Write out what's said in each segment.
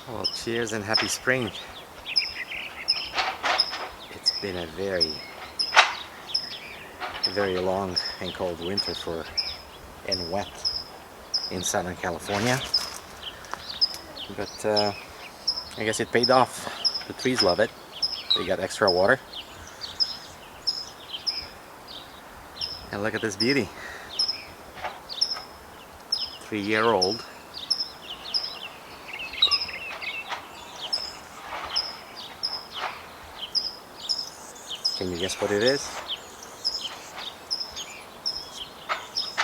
Well, cheers and happy spring. It's been a very long and cold winter and wet in Southern California. But I guess it paid off. The trees love it. They got extra water. And look at this beauty. 3-year-old. Can you guess what it is?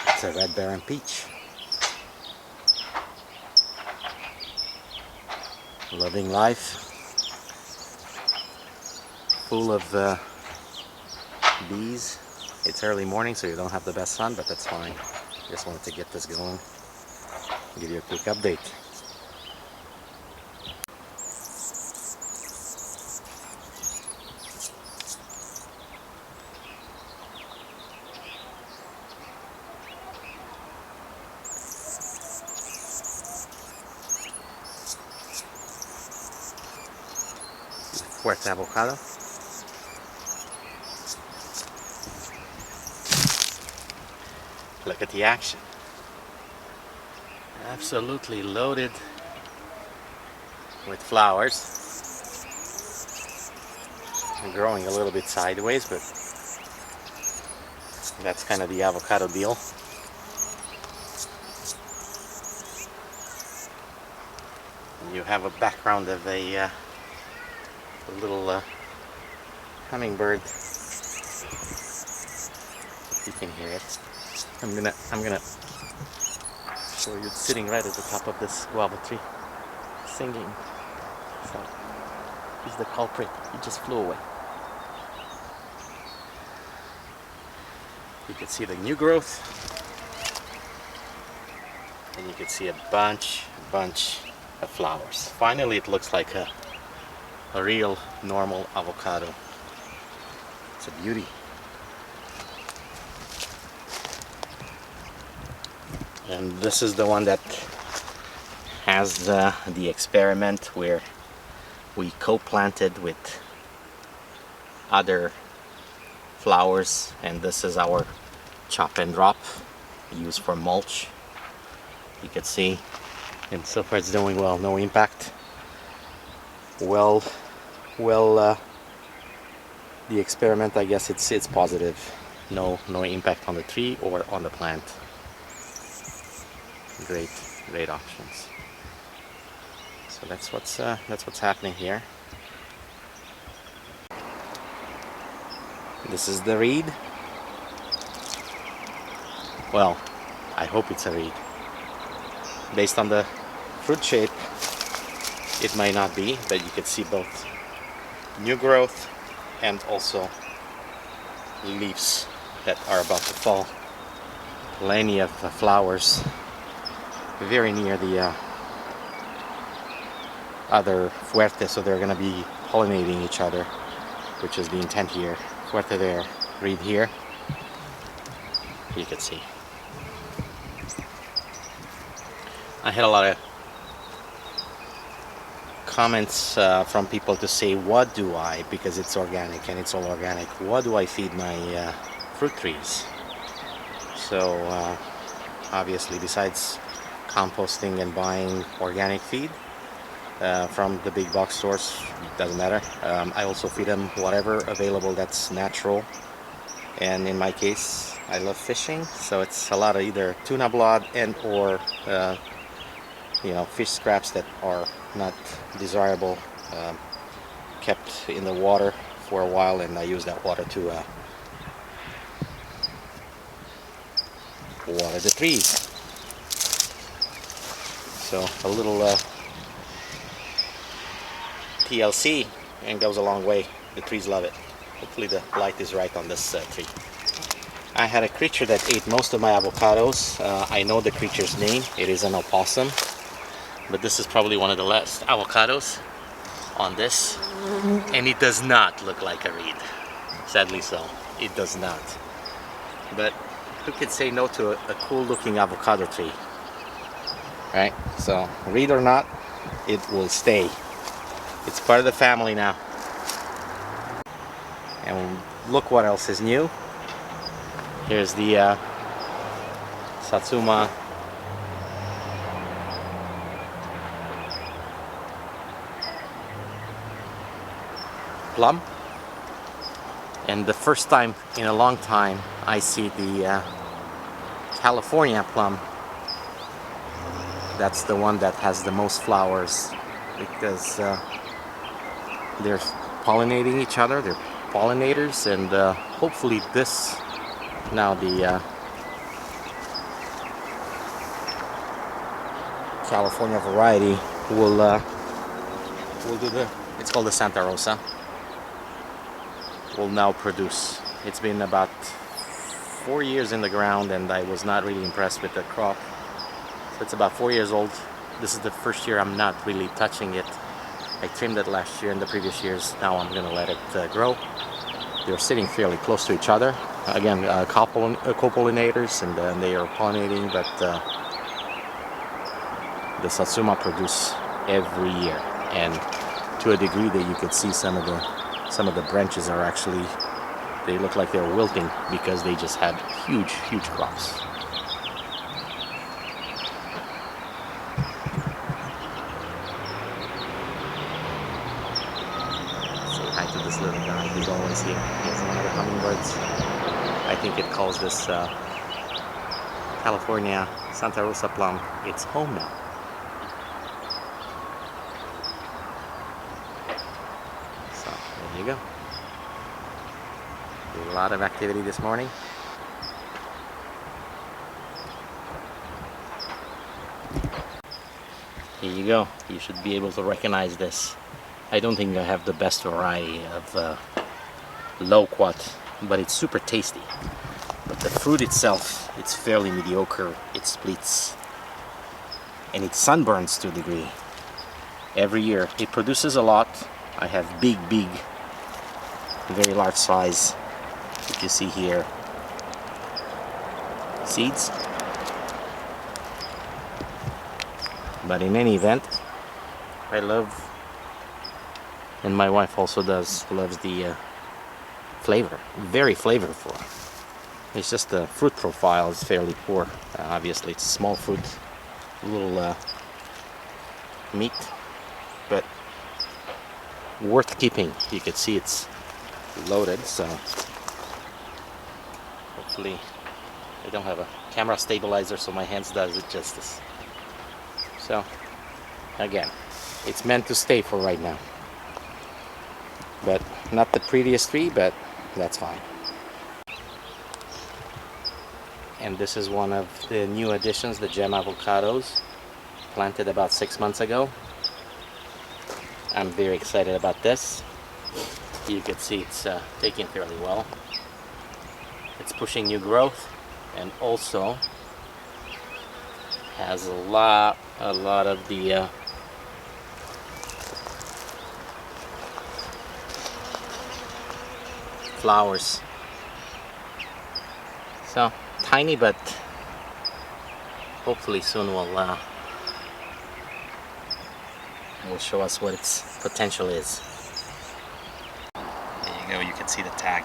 It's a red baron peach. Loving life. Full of bees. It's early morning, so you don't have the best sun, but that's fine. Just wanted to get this going. Give you a quick update. Fuerte avocado. Look at the action. Absolutely loaded with flowers. And growing a little bit sideways, but that's kind of the avocado deal. You have a background of a little hummingbird. You can hear it. I'm gonna show you. It's sitting right at the top of this guava tree, singing. So he's the culprit. He just flew away. You can see the new growth, and you can see a bunch of flowers. Finally, it looks like a real normal avocado. It's a beauty. And this is the one that has the experiment where we co-planted with other flowers, and this is our chop and drop used for mulch. You can see, and so far it's doing well. No impact. Well, the experiment, I guess it's positive. No impact on the tree or on the plant. Great options. So that's what's happening here. This is the reed. Well, I hope it's a reed. Based on the fruit shape, it might not be, but you can see both new growth and also leaves that are about to fall. Plenty of flowers very near the other fuerte, so they're going to be pollinating each other, which is the intent here. Fuerte there, reed here. You can see. I had a lot of comments from people to say, what do I, because it's organic and it's all organic, what do I feed my fruit trees? So obviously, besides composting and buying organic feed from the big box stores, doesn't matter. I also feed them whatever available that's natural, and in my case I love fishing, so it's a lot of either tuna blood and or fish scraps that are not desirable, kept in the water for a while, and I use that water to water the trees. So a little TLC, and goes a long way. The trees love it. Hopefully the light is right on this tree. I had a creature that ate most of my avocados. I know the creature's name. It is an opossum, but this is probably one of the last avocados on this, and it does not look like a reed. Sadly so, it does not. But who could say no to a cool looking avocado tree? right? So read or not, it will stay. It's part of the family now. And look what else is new. Here's the Satsuma plum. And the first time in a long time I see the California plum. That's the one that has the most flowers, because they're pollinating each other. They're pollinators, and hopefully this, now the California variety will do the, it's called the Santa Rosa, will now produce. It's been about 4 years in the ground, and I was not really impressed with the crop. So it's about 4 years old. This is the first year I'm not really touching it. I trimmed it last year and the previous years. Now I'm gonna let it grow. They're sitting fairly close to each other. Again, co-pollinators, and they are pollinating, but the Satsuma produce every year, and to a degree that you could see some of the branches are actually, they look like they're wilting because they just had huge crops. Say hi to this little guy, he's always here. He's one of the hummingbirds. I think it calls this California Santa Rosa plum its home now. So there you go. A lot of activity this morning. Here you go. You should be able to recognize this. I don't think I have the best variety of Loquat, but it's super tasty. But the fruit itself, it's fairly mediocre. It splits and it sunburns to a degree. Every year it produces a lot. I have big, very large size. If you see here, seeds. But in any event, I love, and my wife also loves the flavor. Very flavorful. It's just the fruit profile is fairly poor. Obviously it's small fruit, a little meat, but worth keeping. You can see it's loaded, so hopefully I don't have a camera stabilizer, so my hands does it justice. So again, it's meant to stay for right now, but not the prettiest tree, but that's fine. And this is one of the new additions, the gem avocados, planted about 6 months ago. I'm very excited about this. You can see it's taking fairly well. It's pushing new growth, and also has a lot of the flowers. So tiny, but hopefully soon will show us what its potential is. There you go, you can see the tag.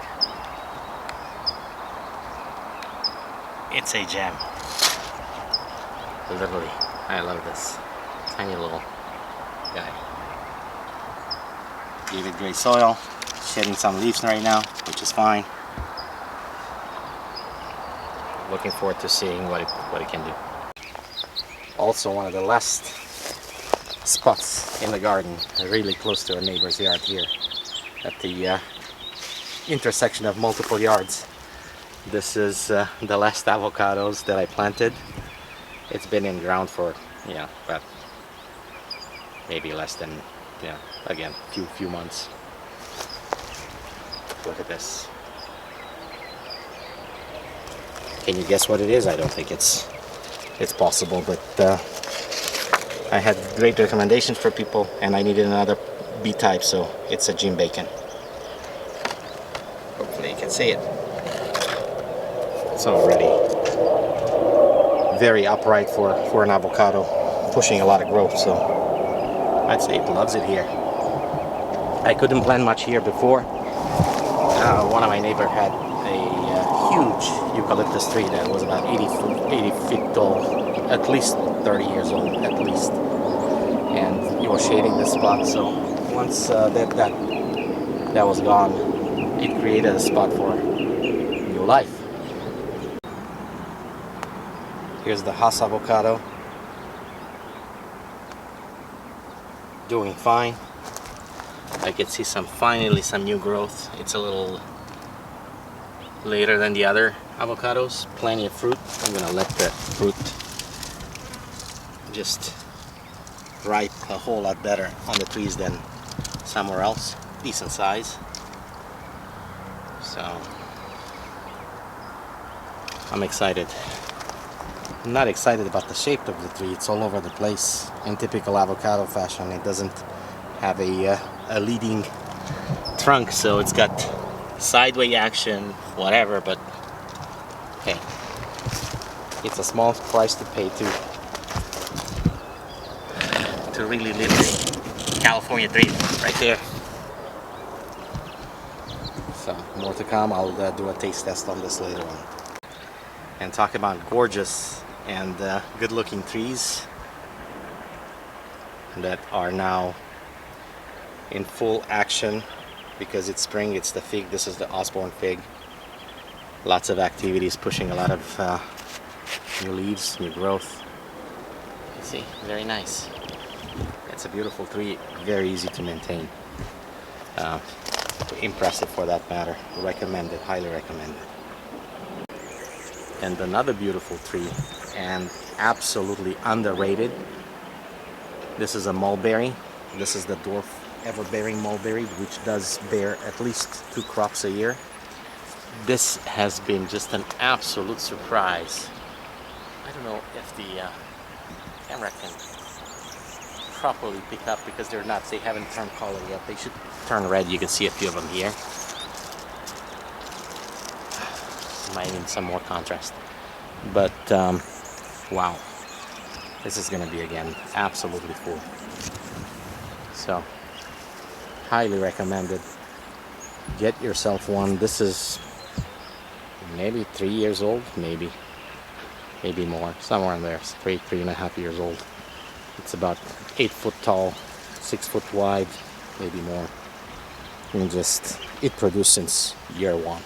It's a gem. Literally, I love this tiny little guy. Gave it great soil, shedding some leaves right now, which is fine. Looking forward to seeing what it can do. Also, one of the last spots in the garden, really close to our neighbor's yard here, at the intersection of multiple yards. This is the last avocados that I planted. It's been in ground for, about maybe less than, again, few months. Look at this. Can you guess what it is? I don't think it's possible, but I had great recommendations for people, and I needed another B type, so it's a Jim Bacon. Hopefully you can see it. It's already very upright for an avocado. pushing a lot of growth, so I'd say it loves it here. I couldn't plant much here before. One of my neighbors had a huge eucalyptus tree that was about 80 feet tall, at least 30 years old, at least. And he was shading this spot, so once that was gone, it created a spot for new life. Here's the Hass avocado, doing fine. I can see finally some new growth. It's a little later than the other avocados. Plenty of fruit. I'm gonna let the fruit just ripe a whole lot better on the trees than somewhere else. Decent size. So I'm excited. I'm not excited about the shape of the tree. It's all over the place in typical avocado fashion. It doesn't have a leading trunk, so it's got sideways action, whatever, but hey, it's a small price to pay to really live the California dream right there. So more to come. I'll do a taste test on this later on. And talk about gorgeous and good looking trees that are now in full action because it's spring. It's the fig. This is the Osborne fig. Lots of activities, pushing a lot of new leaves, new growth. You see, very nice. It's a beautiful tree, very easy to maintain. Impressive for that matter. Recommend it, highly recommend it. And another beautiful tree, and absolutely underrated. This is a mulberry. This is the dwarf ever-bearing mulberry, which does bear at least 2 crops a year. This has been just an absolute surprise. I don't know if the camera can properly pick up because they haven't turned color yet. They should turn red. You can see a few of them here. Might need some more contrast. But wow, this is gonna be again absolutely full. So highly recommended. Get yourself one. This is maybe 3 years old, maybe more, somewhere in there. 3.5 years old. It's about 8 foot tall, 6 foot wide, maybe more. And it produced since year 1.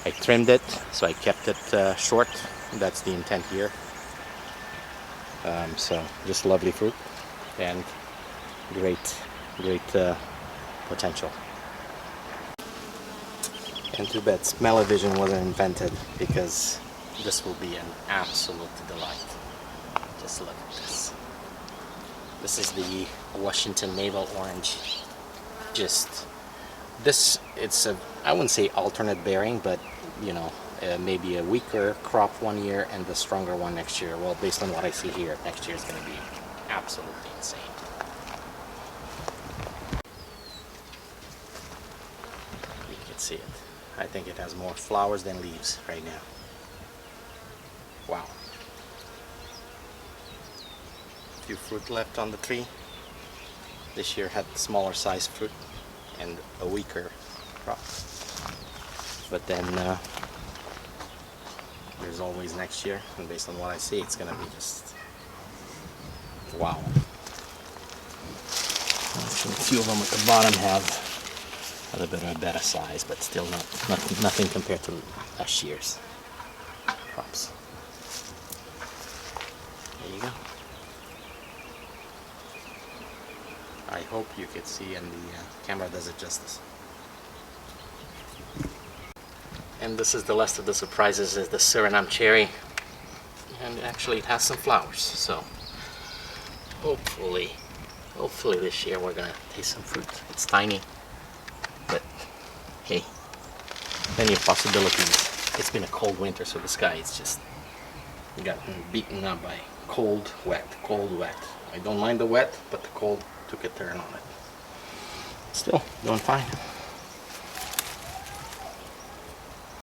I trimmed it, so I kept it short. That's the intent here. So just lovely fruit and great potential. And too bad smell-o-vision wasn't invented, because this will be an absolute delight. Just look at this. This is the Washington Navel Orange. It's I wouldn't say alternate bearing, but you know, maybe a weaker crop one year and the stronger one next year. Well, based on what I see here, next year is going to be absolutely insane. You can see it. I think it has more flowers than leaves right now. Wow. A few fruit left on the tree. This year had smaller size fruit and a weaker crop. But then there's always next year, and based on what I see, it's gonna be just wow. Actually, a few of them at the bottom have a little bit of a better size, but still nothing compared to last year's crops. There you go. I hope you could see, and the camera does it justice. And this is the last of the surprises, is the Suriname cherry. And actually it has some flowers, so hopefully this year we're gonna taste some fruit. It's tiny, but hey, plenty of possibilities. It's been a cold winter, so the sky is just gotten beaten up by cold, wet. I don't mind the wet, but the cold took a turn on it. Still doing fine.